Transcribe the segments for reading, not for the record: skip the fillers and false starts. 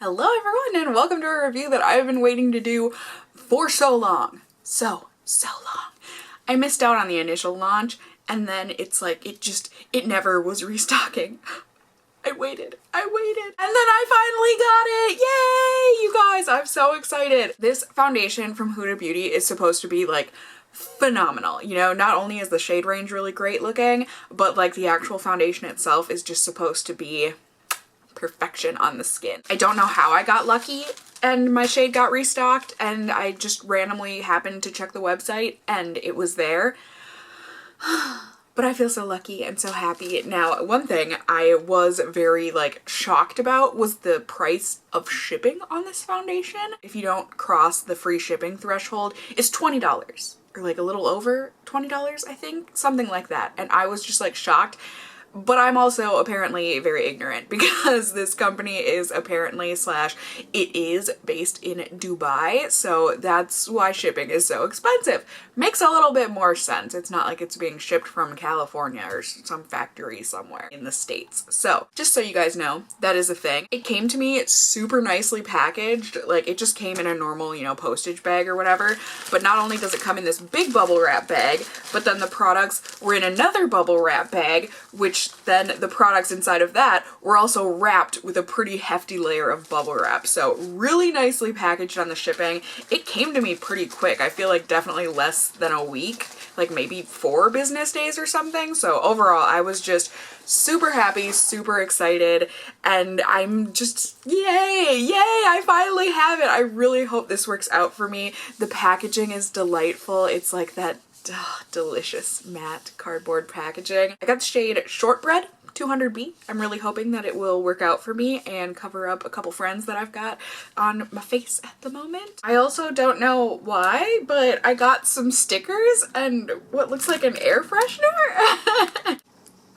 Hello everyone and welcome to a review that I've been waiting to do for so long. So long. I missed out on the initial launch and then it's like it never was restocking. I waited, and then I finally got it! Yay! You guys, I'm so excited. This foundation from Huda Beauty is supposed to be like phenomenal. You know, not only is the shade range really great looking, but like the actual foundation itself is just supposed to be perfection on the skin. I don't know how I got lucky and my shade got restocked and I just randomly happened to check the website and it was there. But I feel so lucky and so happy. Now, one thing I was very like shocked about was the price of shipping on this foundation. If you don't cross the free shipping threshold, it's $20 or like a little over $20, I think, something like that. And I was just like shocked. But I'm also apparently very ignorant because this company is apparently it is based in Dubai, so that's why shipping is so expensive. Makes a little bit more sense. It's not like it's being shipped from California or some factory somewhere in the States. So just so you guys know, that is a thing. It came to me super nicely packaged. Like it just came in a normal, you know, postage bag or whatever. But not only does it come in this big bubble wrap bag, but then the products were in another bubble wrap bag, which then the products inside of that were also wrapped with a pretty hefty layer of bubble wrap. So really nicely packaged on the shipping. It came to me pretty quick. I feel like definitely less than a week, like maybe 4 business days or something. So overall, I was just super happy, super excited, and I'm just, yay, I finally have it. I really hope this works out for me. The packaging is delightful. It's like that delicious matte cardboard packaging. I got the shade Shortbread 200B. I'm really hoping that it will work out for me and cover up a couple friends that I've got on my face at the moment. I also don't know why, but I got some stickers and what looks like an air freshener.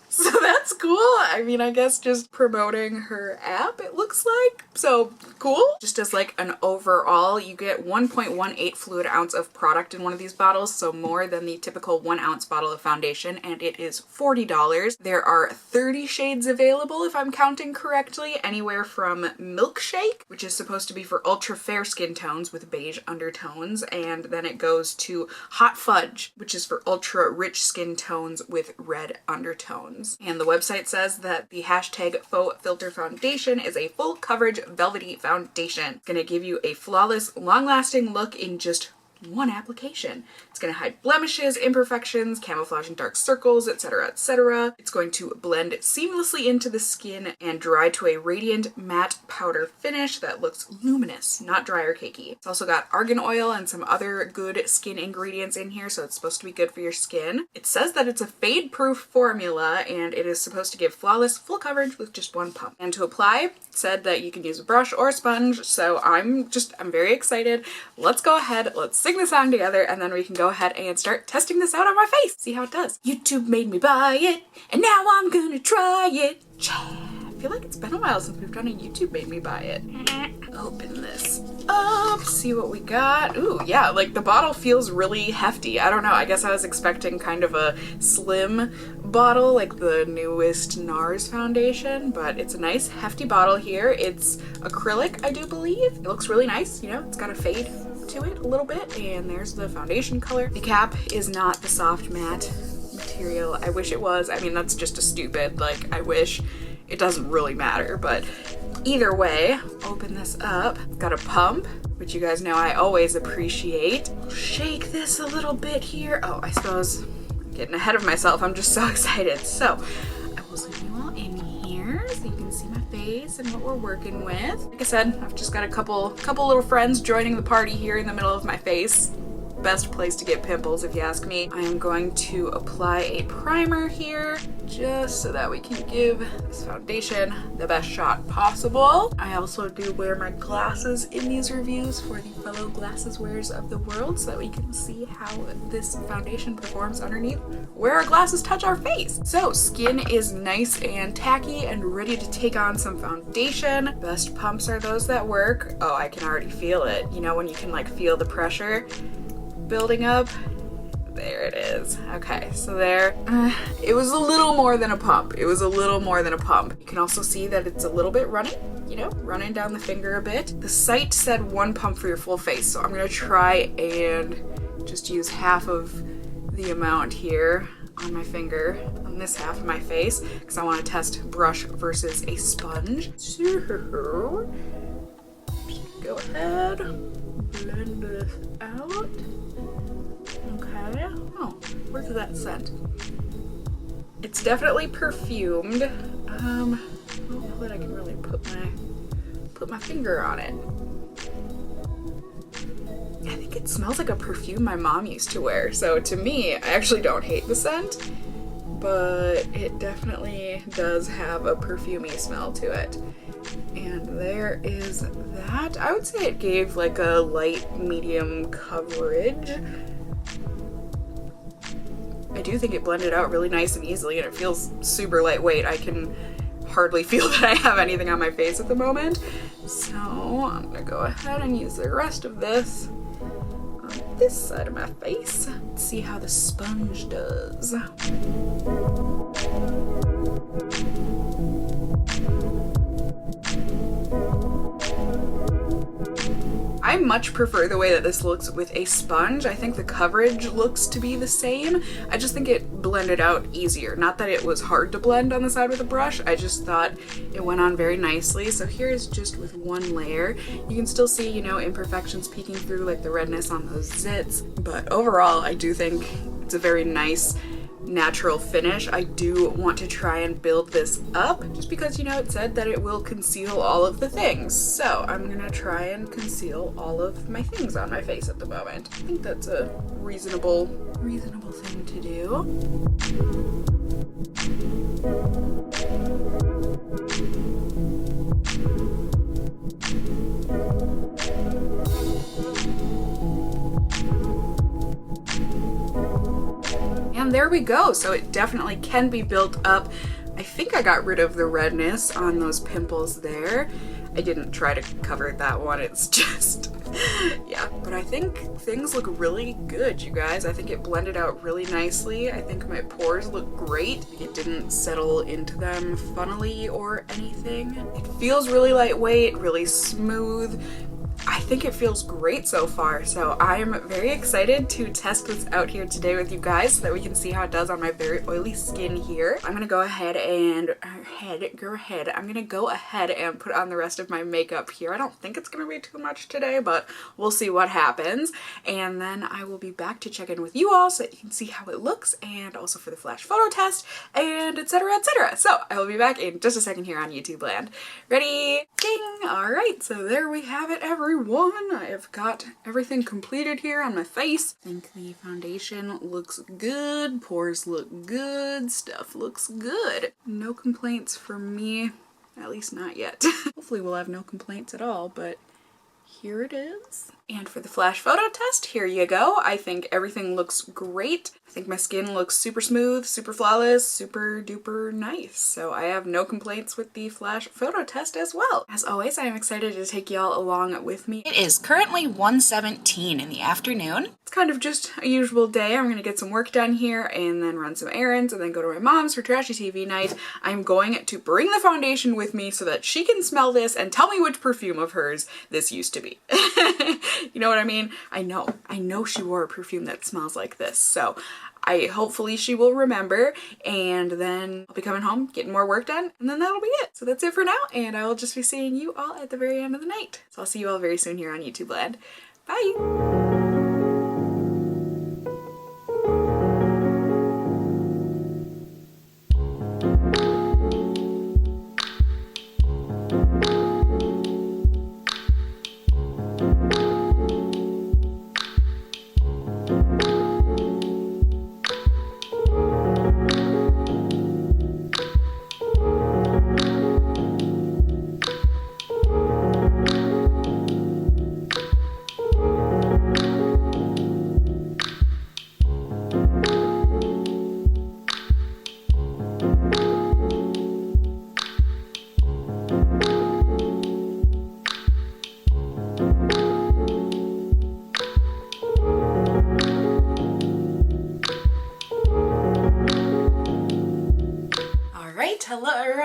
So that's cool. I mean, I guess just promoting her app, it looks like. So cool. Just as like an overall, you get 1.18 fluid ounce of product in one of these bottles, so more than the typical 1 ounce bottle of foundation, and it is $40. There are 30 shades available if I'm counting correctly, anywhere from Milkshake, which is supposed to be for ultra fair skin tones with beige undertones, and then it goes to Hot Fudge, which is for ultra rich skin tones with red undertones. And the website says that the hashtag Faux Filter Foundation is a full coverage velvety foundation. It's going to give you a flawless, long-lasting look in just one application. It's going to hide blemishes, imperfections, camouflaging dark circles, etc., etc. It's going to blend seamlessly into the skin and dry to a radiant matte powder finish that looks luminous, not dry or cakey. It's also got argan oil and some other good skin ingredients in here, so it's supposed to be good for your skin. It says that it's a fade-proof formula and it is supposed to give flawless, full coverage with just one pump. And to apply, it said that you can use a brush or a sponge, so I'm very excited. Let's go ahead, let's sing the song together, and then we can go ahead and start testing this out on my face. See how it does. YouTube made me buy it, and now I'm gonna try it. I feel like it's been a while since we've done a YouTube made me buy it. Open this up, see what we got. Ooh, yeah, like the bottle feels really hefty. I don't know, I guess I was expecting kind of a slim bottle like the newest NARS foundation, but it's a nice hefty bottle here. It's acrylic, I do believe. It looks really nice, you know, it's got a fade to it a little bit, and there's the foundation color. The cap is not the soft matte material. I wish it was. I mean, that's just a stupid, like, I wish. It doesn't really matter, but either way, open this up. It's got a pump, which you guys know I always appreciate. Shake this a little bit here. Oh, I suppose I'm getting ahead of myself. I'm just so excited. So I will zoom you all in here so you can see my face and what we're working with. Like I said, I've just got a couple little friends joining the party here in the middle of my face. Best place to get pimples if you ask me. I am going to apply a primer here just so that we can give this foundation the best shot possible. I also do wear my glasses in these reviews for the fellow glasses wearers of the world so that we can see how this foundation performs underneath where our glasses touch our face. So skin is nice and tacky and ready to take on some foundation. Best pumps are those that work. Oh, I can already feel it. You know when you can like feel the pressure building up? There it is. Okay, so there. It was a little more than a pump. You can also see that it's a little bit runny. you know, running down the finger a bit. The site said 1 pump for your full face, so I'm gonna try and just use half of the amount here on my finger, on this half of my face, because I want to test brush versus a sponge. So, just go ahead, blend this out. Okay. Oh, where's that scent? It's definitely perfumed. I don't know that I can really put my finger on it. I think it smells like a perfume my mom used to wear. So to me, I actually don't hate the scent, but it definitely does have a perfumey smell to it. And there is that. I would say it gave like a light medium coverage. I do think it blended out really nice and easily, and it feels super lightweight. I can hardly feel that I have anything on my face at the moment. So I'm gonna go ahead and use the rest of this on this side of my face. Let's see how the sponge does. I much prefer the way that this looks with a sponge. I think the coverage looks to be the same. I just think it blended out easier. Not that it was hard to blend on the side with a brush, I just thought it went on very nicely. So here's just with 1 layer. You can still see, you know, imperfections peeking through, like the redness on those zits. But overall, I do think it's a very nice natural finish. I do want to try and build this up just because, you know, it said that it will conceal all of the things. So I'm gonna try and conceal all of my things on my face at the moment. I think that's a reasonable thing to do. And there we go. So it definitely can be built up. I think I got rid of the redness on those pimples there. I didn't try to cover that one. It's just, yeah. But I think things look really good, you guys. I think it blended out really nicely. I think my pores look great. It didn't settle into them funnily or anything. It feels really lightweight, really smooth. I think it feels great so far, so I'm very excited to test this out here today with you guys so that we can see how it does on my very oily skin here. I'm gonna go ahead and put on the rest of my makeup here. I don't think it's gonna be too much today, but we'll see what happens. And then I will be back to check in with you all so that you can see how it looks, and also for the flash photo test, and etc, etc. So I will be back in just a second here on YouTube land. Ready? Ding! Alright, so there we have it, everyone. I have got everything completed here on my face. I think the foundation looks good, pores look good, stuff looks good. No complaints from me, at least not yet. Hopefully we'll have no complaints at all, but here it is. And for the flash photo test, here you go. I think everything looks great. I think my skin looks super smooth, super flawless, super duper nice. So I have no complaints with the flash photo test as well. As always, I am excited to take y'all along with me. It is currently 1:17 in the afternoon. It's kind of just a usual day. I'm gonna get some work done here and then run some errands and then go to my mom's for trashy TV night. I'm going to bring the foundation with me so that she can smell this and tell me which perfume of hers this used to be. You know what I mean? I know she wore a perfume that smells like this, so hopefully she will remember, and then I'll be coming home, getting more work done, and then that'll be it. So that's it for now, and I will just be seeing you all at the very end of the night. So I'll see you all very soon here on YouTube land. Bye!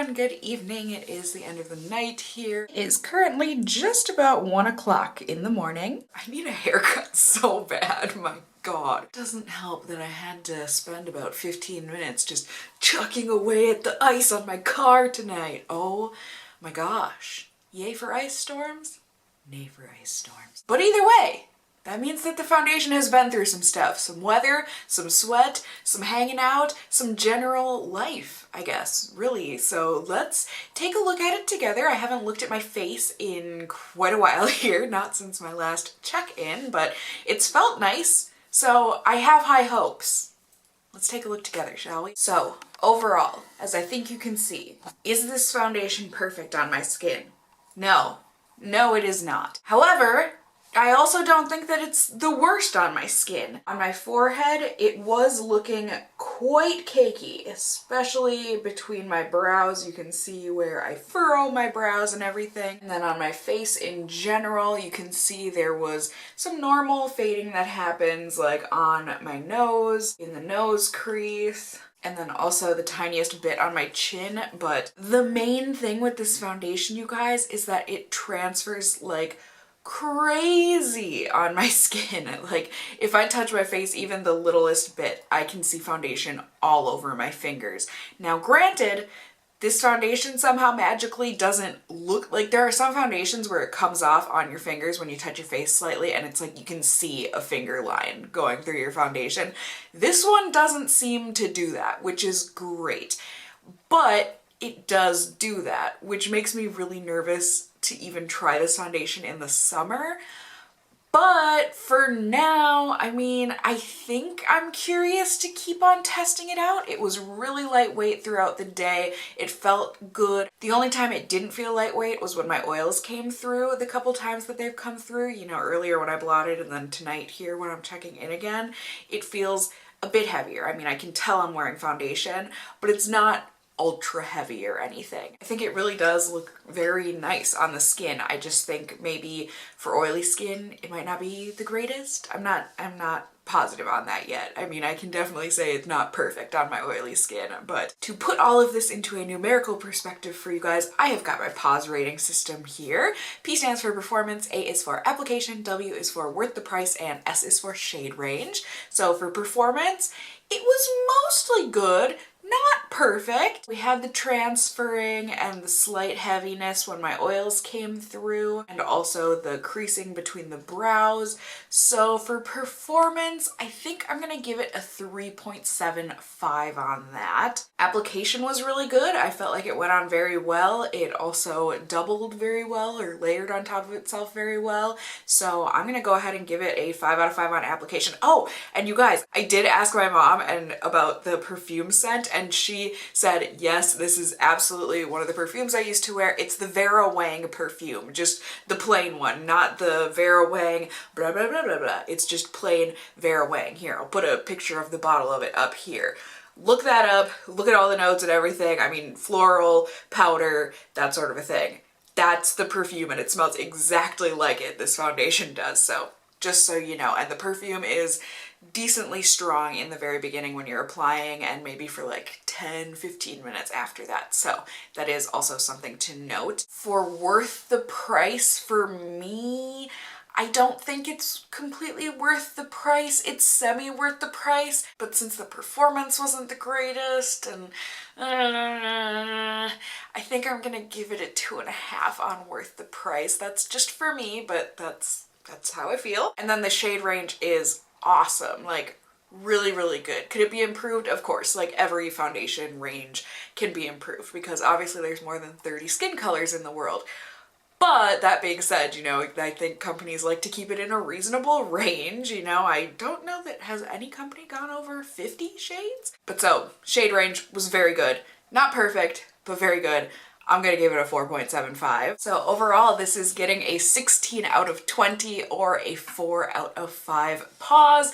everyone, good evening. It is the end of the night here. It is currently just about 1 o'clock in the morning. I need a haircut so bad, my God. It doesn't help that I had to spend about 15 minutes just chucking away at the ice on my car tonight. Oh my gosh. Yay for ice storms, nay for ice storms. But either way, that means that the foundation has been through some stuff. Some weather, some sweat, some hanging out, some general life, I guess, really. So let's take a look at it together. I haven't looked at my face in quite a while here, not since my last check-in, but it's felt nice. So I have high hopes. Let's take a look together, shall we? So overall, as I think you can see, is this foundation perfect on my skin? No. No, it is not. However, I also don't think that it's the worst on my skin. On my forehead, it was looking quite cakey, especially between my brows. You can see where I furrow my brows and everything. And then on my face in general, you can see there was some normal fading that happens like on my nose, in the nose crease, and then also the tiniest bit on my chin. But the main thing with this foundation, you guys, is that it transfers like crazy on my skin. Like if I touch my face even the littlest bit, I can see foundation all over my fingers. Now granted, this foundation somehow magically doesn't look like, there are some foundations where it comes off on your fingers when you touch your face slightly and it's like you can see a finger line going through your foundation. This one doesn't seem to do that, which is great. But it does do that, which makes me really nervous to even try this foundation in the summer. But for now, I mean, I think I'm curious to keep on testing it out. It was really lightweight throughout the day. It felt good. The only time it didn't feel lightweight was when my oils came through the couple times that they've come through, you know, earlier when I blotted and then tonight here when I'm checking in again. It feels a bit heavier. I mean, I can tell I'm wearing foundation, but it's not ultra heavy or anything. I think it really does look very nice on the skin. I just think maybe for oily skin it might not be the greatest. I'm not positive on that yet. I mean, I can definitely say it's not perfect on my oily skin, but to put all of this into a numerical perspective for you guys, I have got my pause rating system here. P stands for performance, A is for application, W is for worth the price, and S is for shade range. So for performance, it was mostly good. Not perfect. We had the transferring and the slight heaviness when my oils came through, and also the creasing between the brows. So for performance, I think I'm gonna give it a 3.75 on that. Application was really good. I felt like it went on very well. It also doubled very well, or layered on top of itself very well. So I'm gonna go ahead and give it a 5 out of 5 on application. Oh, and you guys, I did ask my mom about the perfume scent, and she said, yes, this is absolutely one of the perfumes I used to wear. It's the Vera Wang perfume, just the plain one, not the Vera Wang blah, blah, blah, blah, blah. It's just plain Vera Wang. Here, I'll put a picture of the bottle of it up here. Look that up, look at all the notes and everything. I mean, floral, powder, that sort of a thing. That's the perfume and it smells exactly like it. This foundation does, so just so you know. And the perfume is decently strong in the very beginning when you're applying, and maybe for like 10-15 minutes after that. So that is also something to note. For worth the price, for me, I don't think it's completely worth the price. It's semi-worth the price, but since the performance wasn't the greatest, and I think I'm gonna give it a 2.5 on worth the price. That's just for me, but that's how I feel. And then the shade range is awesome, like really, really good. Could it be improved? Of course, like every foundation range can be improved because obviously there's more than 30 skin colors in the world. But that being said, you know, I think companies like to keep it in a reasonable range. You know, I don't know that has any company gone over 50 shades. But so, shade range was very good. Not perfect, but very good. I'm gonna give it a 4.75. So overall, this is getting a 16 out of 20 or a 4 out of 5 paws.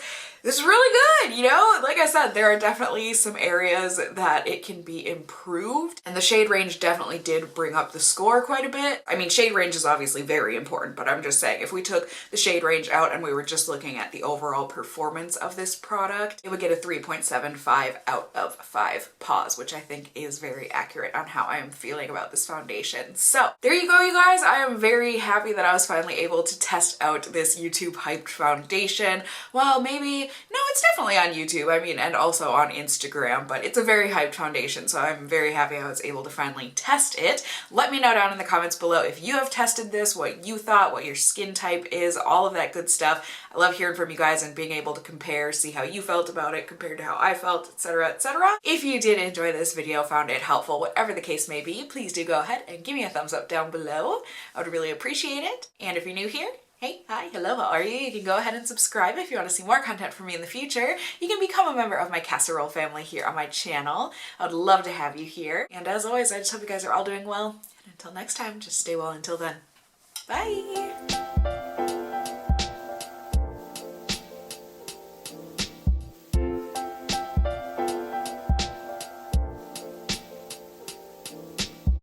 this is really good, you know? Like I said, there are definitely some areas that it can be improved, and the shade range definitely did bring up the score quite a bit. I mean, shade range is obviously very important, but I'm just saying if we took the shade range out and we were just looking at the overall performance of this product, it would get a 3.75 out of 5 paws, which I think is very accurate on how I am feeling about this foundation. So there you go, you guys. I am very happy that I was finally able to test out this YouTube hyped foundation. Well, maybe, no, it's definitely on YouTube, I mean, and also on Instagram, but it's a very hyped foundation, so I'm very happy I was able to finally test it. Let me know down in the comments below if you have tested this, what you thought, what your skin type is, all of that good stuff. I love hearing from you guys and being able to compare, see how you felt about it compared to how I felt, etc., etc. If you did enjoy this video, found it helpful, whatever the case may be, please do go ahead and give me a thumbs up down below. I would really appreciate it. And if you're new here, hey, hi, hello, how are you? You can go ahead and subscribe if you want to see more content from me in the future. You can become a member of my casserole family here on my channel. I would love to have you here. And as always, I just hope you guys are all doing well. And until next time, just stay well until then. Bye!